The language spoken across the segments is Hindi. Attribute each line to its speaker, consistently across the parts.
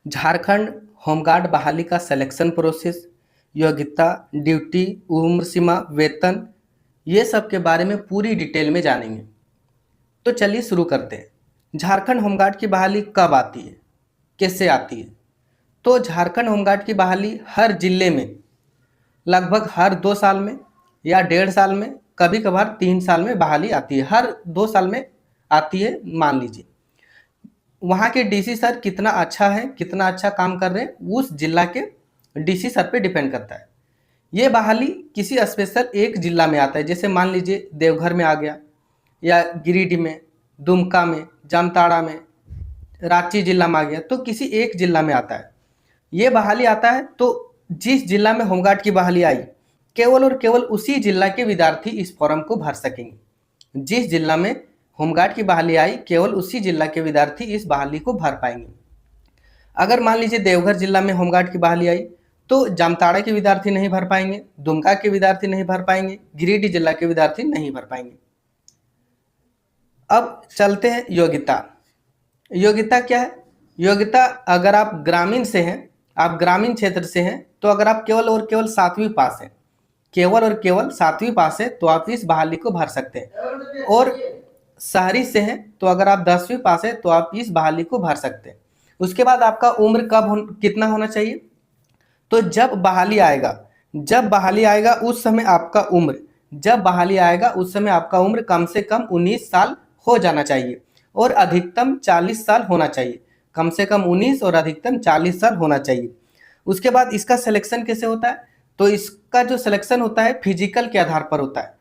Speaker 1: झारखंड होमगार्ड बहाली का सिलेक्शन प्रोसेस, योग्यता, ड्यूटी, उम्र सीमा, वेतन, ये सब के बारे में पूरी डिटेल में जानेंगे। तो चलिए शुरू करते हैं। झारखंड होमगार्ड की बहाली कब आती है, कैसे आती है? तो झारखंड होमगार्ड की बहाली हर जिले में लगभग हर 2 साल में या 1.5 साल में, कभी कभार 3 साल में बहाली आती है। हर 2 साल में आती है मान लीजिए। वहाँ के डीसी सर कितना अच्छा है, कितना अच्छा काम कर रहे हैं, उस जिला के डीसी सर पे डिपेंड करता है। ये बहाली किसी स्पेशल एक जिला में आता है, जैसे मान लीजिए देवघर में आ गया, या गिरिडीह में, दुमका में, जामताड़ा में, रांची जिला में आ गया, तो किसी एक जिला में आता है। ये बहाली आता है तो जिस जिला में होमगार्ड की बहाली आई, केवल और केवल उसी जिला के विद्यार्थी इस फॉर्म को भर सकेंगे। जिस जिला में होमगार्ड की बहाली आई, केवल उसी जिला के विद्यार्थी इस बहाली को भर पाएंगे। अगर मान लीजिए देवघर जिला में होमगार्ड की बहाली आई, तो जामताड़ा के विद्यार्थी नहीं भर पाएंगे, दुमका के विद्यार्थी नहीं भर पाएंगे, गिरिडीह जिला के विद्यार्थी नहीं भर पाएंगे। अब चलते हैं योग्यता। योग्यता क्या है? योग्यता, अगर आप ग्रामीण से हैं, आप ग्रामीण क्षेत्र से हैं, तो अगर आप केवल और केवल 7वीं पास हैं, केवल और केवल 7वीं पास है, तो आप इस बहाली को भर सकते हैं। और शहरी से हैं, तो अगर आप 10वीं पास है, तो आप इस बहाली को भर सकते हैं। उसके बाद आपका उम्र कितना होना चाहिए? तो जब बहाली आएगा उस समय आपका उम्र, जब बहाली आएगा उस समय आपका उम्र कम से कम 19 साल हो जाना चाहिए और अधिकतम 40 साल होना चाहिए। कम से कम 19 और अधिकतम 40 साल होना चाहिए। उसके बाद इसका सिलेक्शन कैसे होता है? तो इसका जो सिलेक्शन होता है फिजिकल के आधार पर होता है।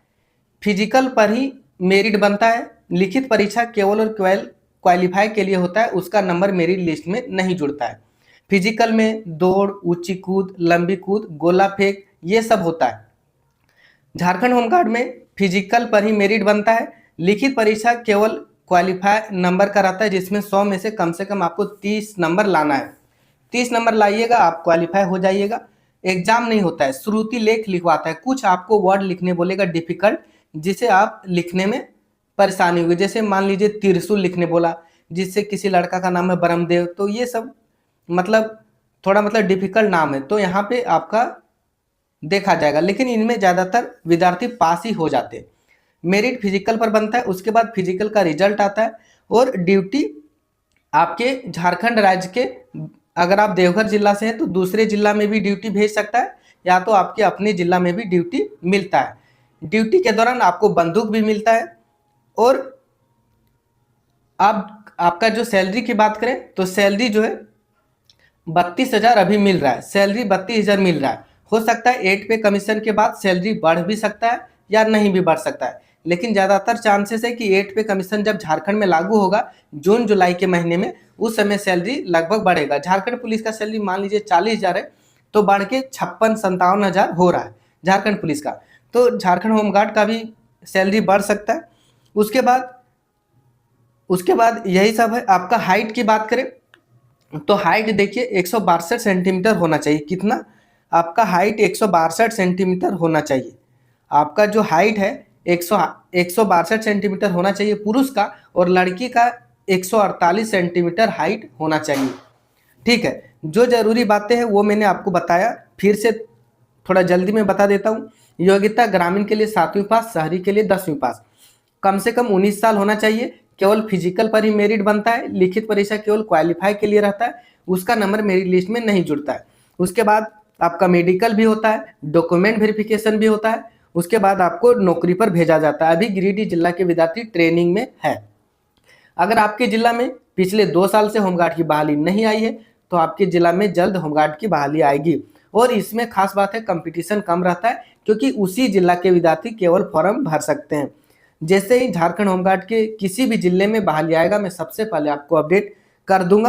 Speaker 1: फिजिकल पर ही मेरिट बनता है। लिखित परीक्षा केवल और केवल क्वालिफाई के लिए होता है, उसका नंबर मेरिट लिस्ट में नहीं जुड़ता है। फिजिकल में दौड़, ऊंची कूद, लंबी कूद, गोला फेंक, ये सब होता है। झारखंड होमगार्ड में फिजिकल पर ही मेरिट बनता है। लिखित परीक्षा केवल क्वालिफाई नंबर का रहता है, जिसमें 100 में से कम आपको 30 नंबर लाना है। 30 नंबर लाइएगा, आप क्वालिफाई हो जाइएगा। एग्जाम नहीं होता है, श्रुति लेख लिखवाता है। कुछ आपको वर्ड लिखने बोलेगा डिफिकल्ट, जिसे आप लिखने में परेशानी होगी। जैसे मान लीजिए त्रिशूल लिखने बोला, जिससे किसी लड़का का नाम है ब्रह्मदेव, तो ये सब थोड़ा डिफिकल्ट नाम है, तो यहाँ पे आपका देखा जाएगा। लेकिन इनमें ज़्यादातर विद्यार्थी पास ही हो जाते हैं। मेरिट फिजिकल पर बनता है, उसके बाद फिजिकल का रिजल्ट आता है। और ड्यूटी आपके झारखंड राज्य के, अगर आप देवघर जिला से हैं तो दूसरे जिला में भी ड्यूटी भेज सकता है, या तो आपके अपने जिला में भी ड्यूटी मिलता है। ड्यूटी के दौरान आपको बंदूक भी मिलता है। और आपका जो सैलरी की बात करें, तो सैलरी जो है 32,000 अभी मिल रहा है। सैलरी 32,000 मिल रहा है। हो सकता है 8 पे कमीशन के बाद सैलरी बढ़ भी सकता है या नहीं भी बढ़ सकता है, लेकिन ज़्यादातर चांसेस है कि 8 पे कमीशन जब झारखंड में लागू होगा जून जुलाई के महीने में, उस समय सैलरी लगभग बढ़ेगा। झारखंड पुलिस का सैलरी मान लीजिए 40,000 है, तो बढ़ के 56-57,000 हो रहा है झारखंड पुलिस का। तो झारखंड होमगार्ड का भी सैलरी बढ़ सकता है। उसके बाद यही सब है। आपका हाइट की बात करें, तो हाइट देखिए 162 सेंटीमीटर होना चाहिए। कितना? आपका हाइट 162 सेंटीमीटर होना चाहिए। आपका जो हाइट है 162 सेंटीमीटर होना चाहिए पुरुष का, और लड़की का 148 सेंटीमीटर हाइट होना चाहिए। ठीक है, जो जरूरी बातें हैं वो मैंने आपको बताया। फिर से थोड़ा जल्दी में बता देता हूँ। योग्यता ग्रामीण के लिए 7वीं पास, शहरी के लिए 10वीं पास। कम से कम 19 साल होना चाहिए। केवल फिजिकल पर ही मेरिट बनता है। लिखित परीक्षा केवल क्वालिफाई के लिए रहता है, उसका नंबर मेरिट लिस्ट में नहीं जुड़ता है। उसके बाद आपका मेडिकल भी होता है, डॉक्यूमेंट वेरिफिकेशन भी होता है। उसके बाद आपको नौकरी पर भेजा जाता है। अभी गिरिडीह जिला के विद्यार्थी ट्रेनिंग में है। अगर आपके जिला में पिछले 2 साल से होमगार्ड की बहाली नहीं आई है, तो आपके जिला में जल्द होमगार्ड की बहाली आएगी। और इसमें खास बात है, कंपटीशन कम रहता है, क्योंकि उसी जिला के विद्यार्थी केवल फॉर्म भर सकते हैं। जैसे ही झारखंड होमगार्ड के किसी भी जिले में बहाली आएगा, मैं सबसे पहले आपको अपडेट कर दूंगा।